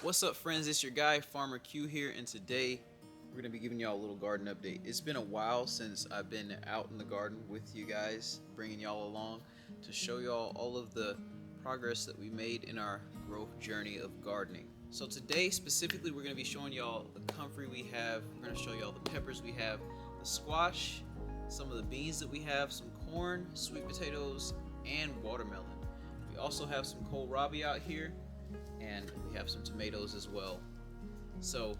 What's up, friends? It's your guy Farmer Q here, and today we're gonna be giving y'all a little garden update. It's been a while since I've been out in the garden with you guys, bringing y'all along to show y'all all of the progress that we made in our growth journey of gardening. So today specifically we're gonna be showing y'all the comfrey we have. We're gonna show y'all the peppers we have, the squash, some of the beans that we have, some corn, sweet potatoes, and watermelon. We also have some kohlrabi out here, and we have some tomatoes as well. So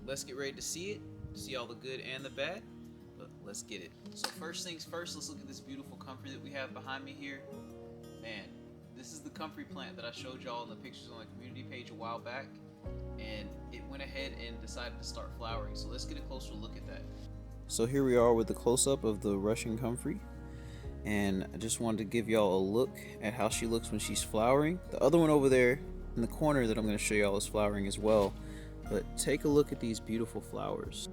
let's get ready to see it, see all the good and the bad, but let's get it. So first things first, let's look at this beautiful comfrey that we have behind me here. Man, this is the comfrey plant that I showed y'all in the pictures on the community page a while back, and it went ahead and decided to start flowering. So let's get a closer look at that. So here we are with the close-up of the Russian comfrey, and I just wanted to give y'all a look at how she looks when she's flowering. The other one over there in the corner that I'm going to show y'all is flowering as well, but take a look at these beautiful flowers.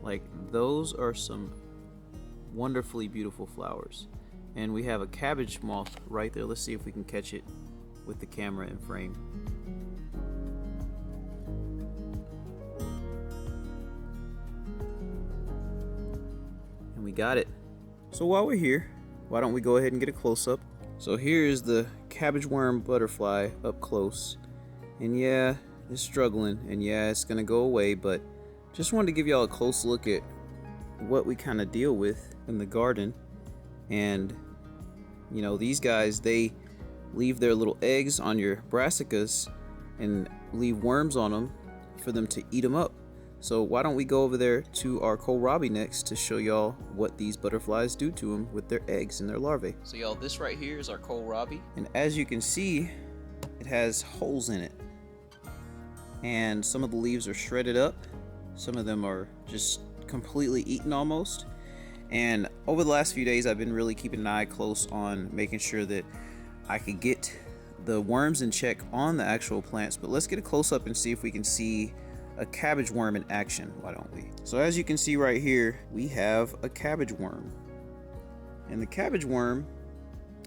Like, those are some wonderfully beautiful flowers. And we have a cabbage moth right there. Let's see if we can catch it with the camera in frame. And we got it. So while we're here, why don't we go ahead and get a close-up. So here is the cabbage worm butterfly up close, and yeah, it's struggling, and yeah, it's gonna go away, but just wanted to give y'all a close look at what we kind of deal with in the garden. And you know, these guys, they leave their little eggs on your brassicas and leave worms on them for them to eat them up. So why don't we go over there to our kohlrabi next to show y'all what these butterflies do to them with their eggs and their larvae. So y'all, this right here is our kohlrabi, and as you can see, it has holes in it, and some of the leaves are shredded up, some of them are just completely eaten almost. And over the last few days I've been really keeping an eye close on making sure that I could get the worms in check on the actual plants. But let's get a close-up and see if we can see a cabbage worm in action, why don't we? So as you can see right here, we have a cabbage worm, and the cabbage worm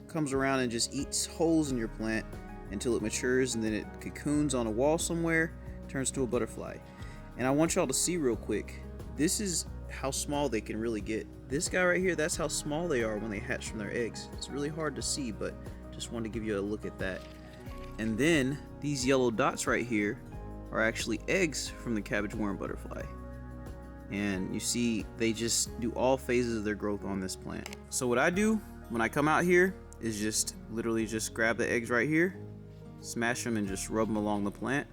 comes around and just eats holes in your plant until it matures, and then it cocoons on a wall somewhere, turns to a butterfly. And I want y'all to see real quick, this is how small they can really get. This guy right here, that's how small they are when they hatch from their eggs. It's really hard to see, but just wanted to give you a look at that. And then these yellow dots right here are actually eggs from the cabbage worm butterfly. And you see, they just do all phases of their growth on this plant. So what I do when I come out here is just literally just grab the eggs right here, smash them, and just rub them along the plant,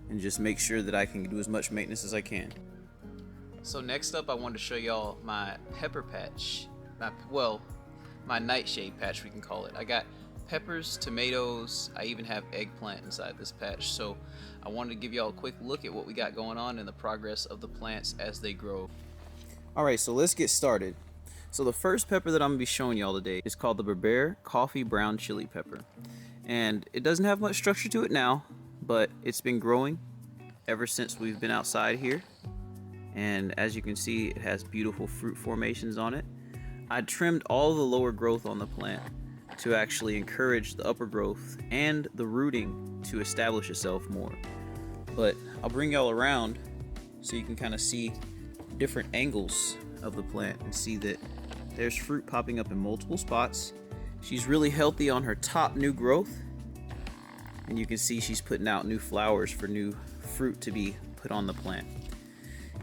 and just make sure that I can do as much maintenance as I can. So next up, I wanted to show y'all my pepper patch, my nightshade patch, we can call it. I got peppers, tomatoes, I even have eggplant inside this patch. So I wanted to give y'all a quick look at what we got going on and the progress of the plants as they grow. Alright, so let's get started. So the first pepper that I'm going to be showing y'all today is called the Berkeley coffee brown chili pepper. And it doesn't have much structure to it now, but it's been growing ever since we've been outside here. And as you can see, it has beautiful fruit formations on it. I trimmed all the lower growth on the plant to actually encourage the upper growth and the rooting to establish itself more. But I'll bring y'all around so you can kind of see different angles of the plant and see that there's fruit popping up in multiple spots. She's really healthy on her top new growth, and you can see she's putting out new flowers for new fruit to be put on the plant.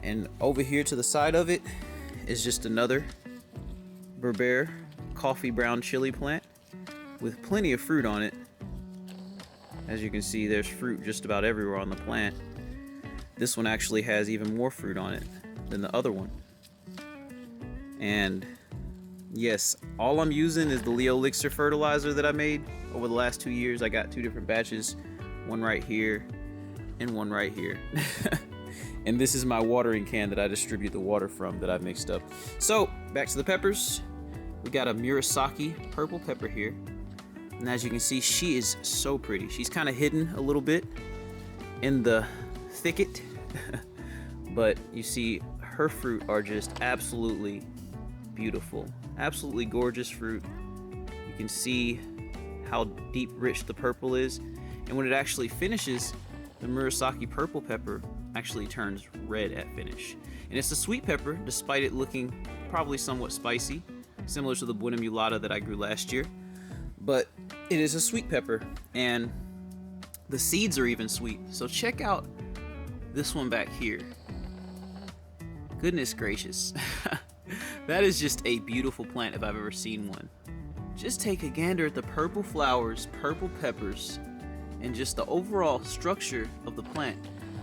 And over here to the side of it is just another Berkeley coffee brown chili plant with plenty of fruit on it. As you can see, there's fruit just about everywhere on the plant. This one actually has even more fruit on it than the other one. And yes, all I'm using is the Leo Elixir fertilizer that I made over the last 2 years. I got 2 different batches, one right here and one right here. And this is my watering can that I distribute the water from that I mixed up. So back to the peppers. We got a Murasaki purple pepper here. And as you can see, she is so pretty. She's kind of hidden a little bit in the thicket. But you see, her fruit are just absolutely beautiful. Absolutely gorgeous fruit. You can see how deep rich the purple is. And when it actually finishes, the Murasaki purple pepper actually turns red at finish. And it's a sweet pepper, despite it looking probably somewhat spicy, similar to the Buena Mulata that I grew last year. But it is a sweet pepper, and the seeds are even sweet. So check out this one back here. Goodness gracious. That is just a beautiful plant if I've ever seen one. Just take a gander at the purple flowers, purple peppers, and just the overall structure of the plant.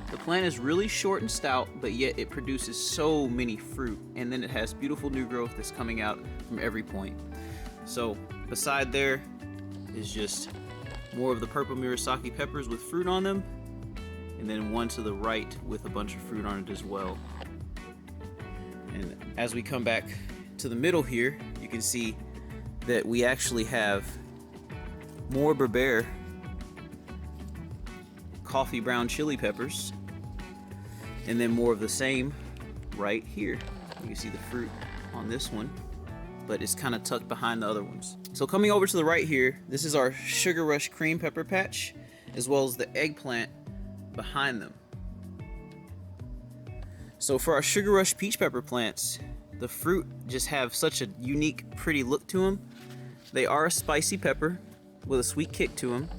The plant is really short and stout, but yet it produces so many fruit, and then it has beautiful new growth that's coming out from every point. So beside there is just more of the purple Murasaki peppers with fruit on them, and then one to the right with a bunch of fruit on it as well. And as we come back to the middle here, you can see that we actually have more Berber coffee brown chili peppers, and then more of the same right here. You can see the fruit on this one, but it's kind of tucked behind the other ones. So coming over to the right here, this is our Sugar Rush cream pepper patch, as well as the eggplant behind them. So for our Sugar Rush peach pepper plants, the fruit just have such a unique, pretty look to them. They are a spicy pepper with a sweet kick to them,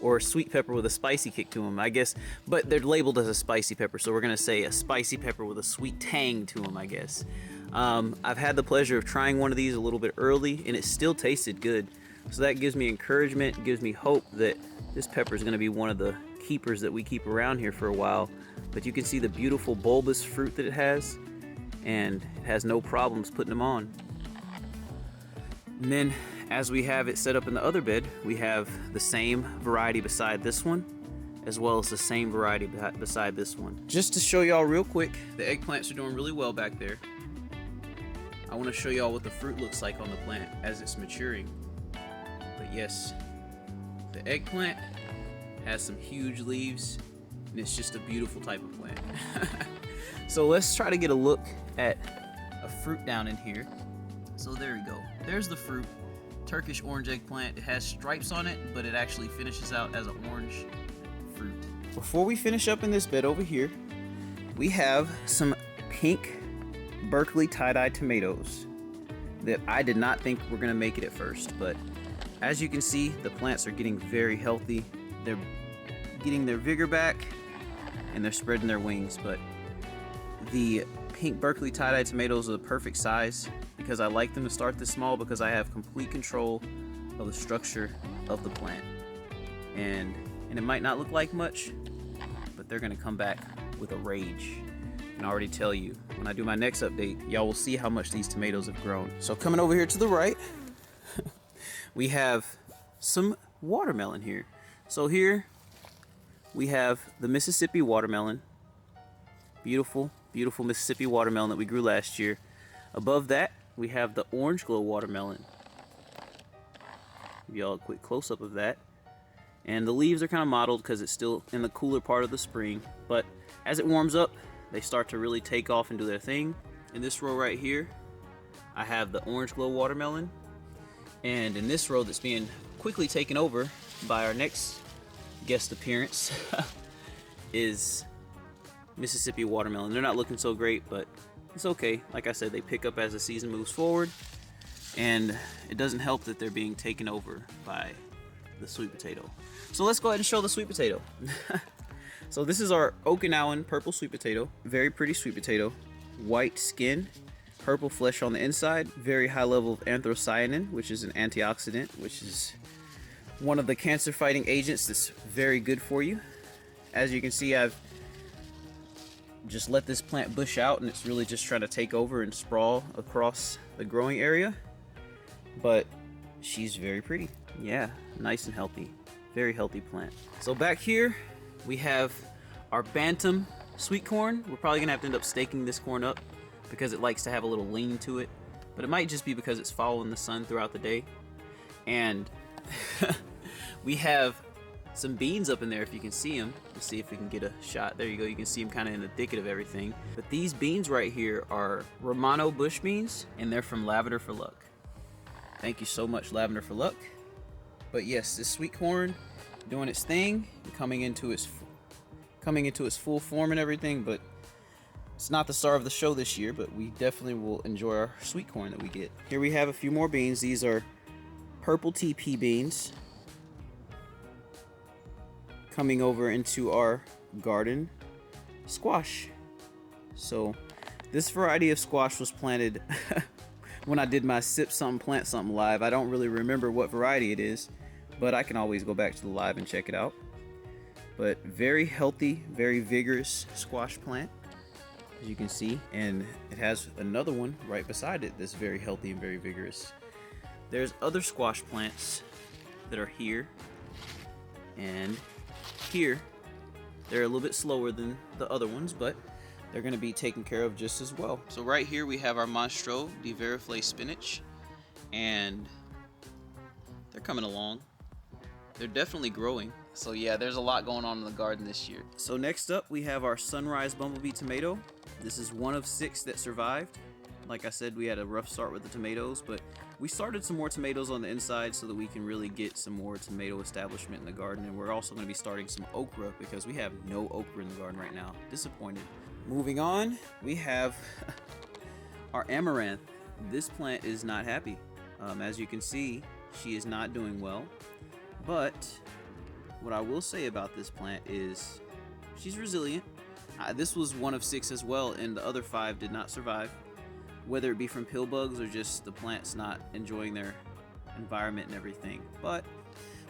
or a sweet pepper with a spicy kick to them, I guess, but they're labeled as a spicy pepper, so we're gonna say a spicy pepper with a sweet tang to them, I guess. I've had the pleasure of trying one of these a little bit early, and it still tasted good, so that gives me encouragement, gives me hope that this pepper is gonna be one of the keepers that we keep around here for a while. But you can see the beautiful bulbous fruit that it has, and it has no problems putting them on. And then as we have it set up in the other bed, we have the same variety beside this one, as well as the same variety beside this one. Just to show y'all real quick, the eggplants are doing really well back there. I want to show y'all what the fruit looks like on the plant as it's maturing. But yes, the eggplant has some huge leaves, and it's just a beautiful type of plant. So let's try to get a look at a fruit down in here. So there we go. There's the fruit. Turkish orange eggplant. It has stripes on it, but it actually finishes out as an orange fruit. Before we finish up in this bed over here, we have some pink Berkeley tie-dye tomatoes that I did not think were gonna make it at first, but as you can see, the plants are getting very healthy. They're getting their vigor back, and they're spreading their wings. But the pink Berkeley tie-dye tomatoes are the perfect size because I like them to start this small, because I have complete control of the structure of the plant. And it might not look like much, but they're gonna come back with a rage. And I already tell you, when I do my next update, y'all will see how much these tomatoes have grown. So coming over here to the right, we have some watermelon here. So here we have the Mississippi watermelon. Beautiful, beautiful Mississippi watermelon that we grew last year. Above that, we have the Orange Glow watermelon. Give y'all a quick close-up of that. And the leaves are kind of mottled because it's still in the cooler part of the spring. But as it warms up, they start to really take off and do their thing. In this row right here, I have the Orange Glow watermelon. And in this row that's being quickly taken over by our next guest appearance is Mississippi watermelon. They're not looking so great, but it's okay. Like I said, they pick up as the season moves forward, and it doesn't help that they're being taken over by the sweet potato. So let's go ahead and show the sweet potato. So this is our Okinawan purple sweet potato. Very pretty sweet potato. White skin, purple flesh on the inside, very high level of anthocyanin, which is an antioxidant, which is one of the cancer fighting agents that's very good for you. As you can see, I've just let this plant bush out, and it's really just trying to take over and sprawl across the growing area. But she's very pretty. Yeah, nice and healthy. Very healthy plant. So back here, we have our Bantam sweet corn. We're probably gonna have to end up staking this corn up because it likes to have a little lean to it. But it might just be because it's following the sun throughout the day. And we have some beans up in there, if you can see them. Let's see if we can get a shot. There you go. You can see them kind of in the thicket of everything. But these beans right here are Romano bush beans, and they're from Lavender for Luck. Thank you so much, Lavender for Luck. But yes, this sweet corn doing its thing, coming into its full form and everything. But it's not the star of the show this year, but we definitely will enjoy our sweet corn that we get. Here we have a few more beans. These are purple TP beans coming over into our garden squash. So this variety of squash was planted when I did my Sip Something Plant Something live. I don't really remember what variety it is, but I can always go back to the live and check it out. But very healthy, very vigorous squash plant, as you can see, and it has another one right beside it that's very healthy and very vigorous. There's other squash plants that are here and here. They're a little bit slower than the other ones, but they're going to be taken care of just as well. So right here we have our Monstro de Veriflay spinach, and they're coming along. They're definitely growing. So yeah, there's a lot going on in the garden this year. So next up we have our Sunrise Bumblebee tomato. This is one of 6 that survived. Like I said, we had a rough start with the tomatoes, but we started some more tomatoes on the inside so that we can really get some more tomato establishment in the garden. And we're also going to be starting some okra because we have no okra in the garden right now. Disappointed. Moving on, we have our amaranth. This plant is not happy. As you can see, she is not doing well. But what I will say about this plant is she's resilient. This was one of 6 as well, and the other 5 did not survive. Whether it be from pill bugs or just the plants not enjoying their environment and everything. But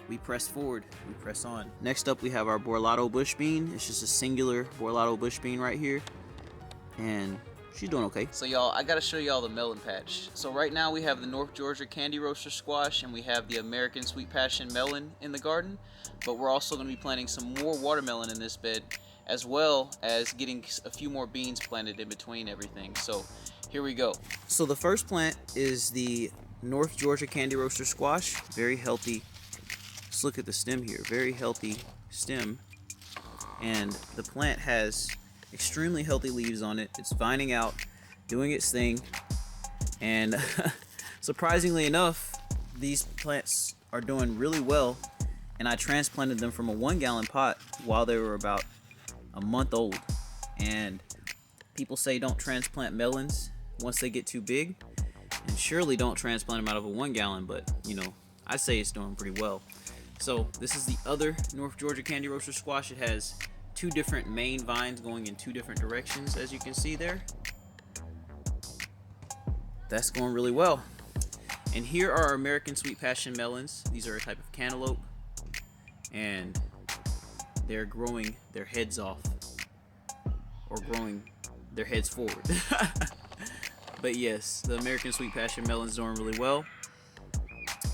we press forward, we press on. Next up we have our Borlato bush bean. It's just a singular Borlato bush bean right here, and she's doing okay. So y'all, I gotta show y'all the melon patch. So right now we have the North Georgia Candy Roaster squash, and we have the American Sweet Passion melon in the garden, but we're also gonna be planting some more watermelon in this bed, as well as getting a few more beans planted in between everything. So here we go. So the first plant is the North Georgia Candy Roaster squash. Very healthy. Let's look at the stem here. Very healthy stem. And the plant has extremely healthy leaves on it. It's vining out, doing its thing. And surprisingly enough, these plants are doing really well. And I transplanted them from a 1-gallon pot while they were about a month old. And people say don't transplant melons once they get too big, and surely don't transplant them out of a 1-gallon, but you know, I say it's doing pretty well. So this is the other North Georgia Candy Roaster squash. It has 2 different main vines going in 2 different directions, as you can see there. That's going really well. And here are our American Sweet Passion melons. These are a type of cantaloupe, and they're growing their heads off, or growing their heads forward. But yes, the American Sweet Passion melon's doing really well,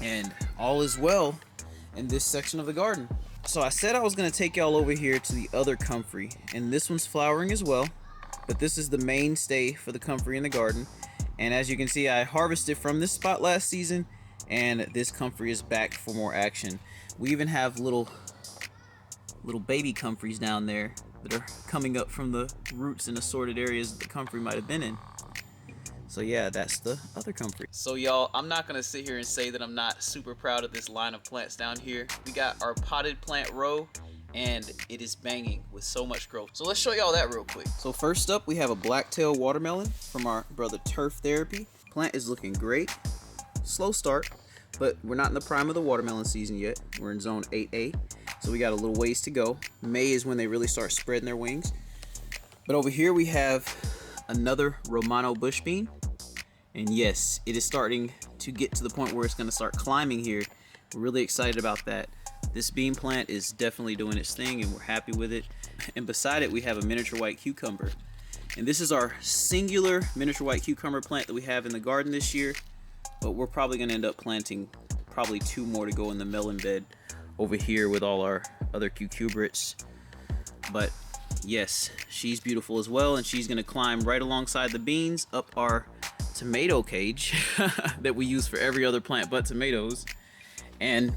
and all is well in this section of the garden. So I said I was going to take y'all over here to the other comfrey, and this one's flowering as well, but this is the mainstay for the comfrey in the garden. And as you can see, I harvested from this spot last season, and this comfrey is back for more action. We even have little baby comfreys down there that are coming up from the roots in assorted areas that the comfrey might have been in. So yeah, that's the other comfrey. So y'all, I'm not gonna sit here and say that I'm not super proud of this line of plants down here. We got our potted plant row, and it is banging with so much growth. So let's show y'all that real quick. So first up, we have a blacktail watermelon from our brother Turf Therapy. Plant is looking great. Slow start, but we're not in the prime of the watermelon season yet. We're in zone 8A, so we got a little ways to go. May is when they really start spreading their wings. But over here we have another Romano bush bean. And yes, it is starting to get to the point where it's going to start climbing here. We're really excited about that. This bean plant is definitely doing its thing, and we're happy with it. And beside it, we have a miniature white cucumber. And this is our singular miniature white cucumber plant that we have in the garden this year. But we're probably going to end up planting probably 2 more to go in the melon bed over here with all our other cucurbits. But yes, she's beautiful as well, and she's going to climb right alongside the beans up our tomato cage that we use for every other plant but tomatoes. And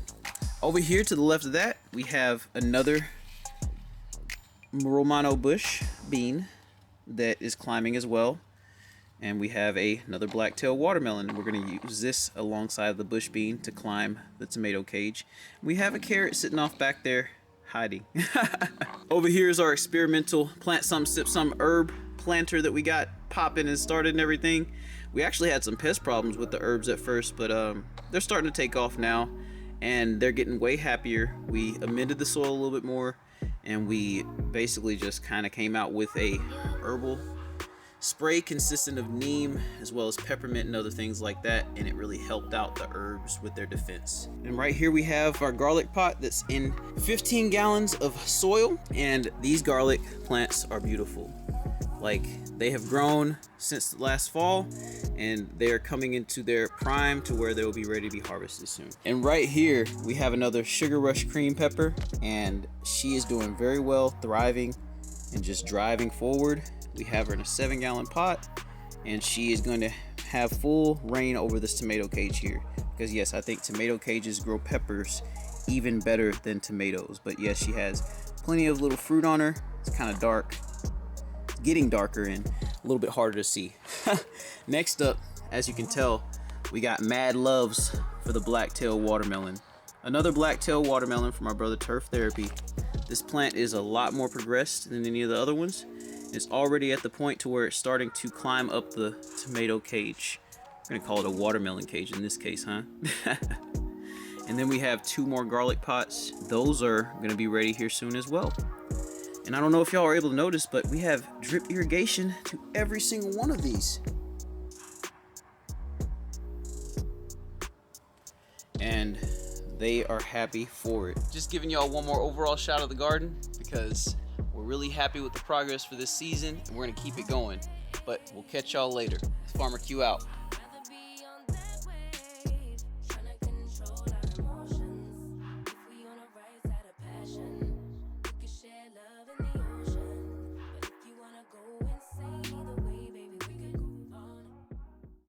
over here to the left of that, we have another Romano bush bean that is climbing as well. And we have another black-tailed watermelon. We're going to use this alongside the bush bean to climb the tomato cage. We have a carrot sitting off back there hiding. Over here is our experimental plant some sip some herb planter that we got popping and started and everything. We actually had some pest problems with the herbs at first, but they're starting to take off now and they're getting way happier. We amended the soil a little bit more, and we basically just kind of came out with a herbal spray consistent of neem as well as peppermint and other things like that, and it really helped out the herbs with their defense. And right here we have our garlic pot that's in 15 gallons of soil, and these garlic plants are beautiful. Like, they have grown since last fall and they're coming into their prime to where they will be ready to be harvested soon. And right here we have another sugar rush cream pepper, and she is doing very well, thriving and just driving forward. We have her in a 7-gallon pot, and she is going to have full reign over this tomato cage here, because yes, I think tomato cages grow peppers even better than tomatoes. But yes, she has plenty of little fruit on her. It's kind of dark, getting darker and a little bit harder to see. Next up, as you can tell, we got mad loves for the black-tailed watermelon. Another black-tailed watermelon from our brother Turf Therapy. This plant is a lot more progressed than any of the other ones. It's already at the point to where it's starting to climb up the tomato cage. We're gonna call it a watermelon cage in this case, huh? And then we have 2 more garlic pots. Those are gonna be ready here soon as well. And I don't know if y'all are able to notice, but we have drip irrigation to every single one of these. And they are happy for it. Just giving y'all one more overall shot of the garden, because we're really happy with the progress for this season, and we're gonna keep it going. But we'll catch y'all later. Farmer Q out. Trying to control our emotions. If we on a rise out of passion.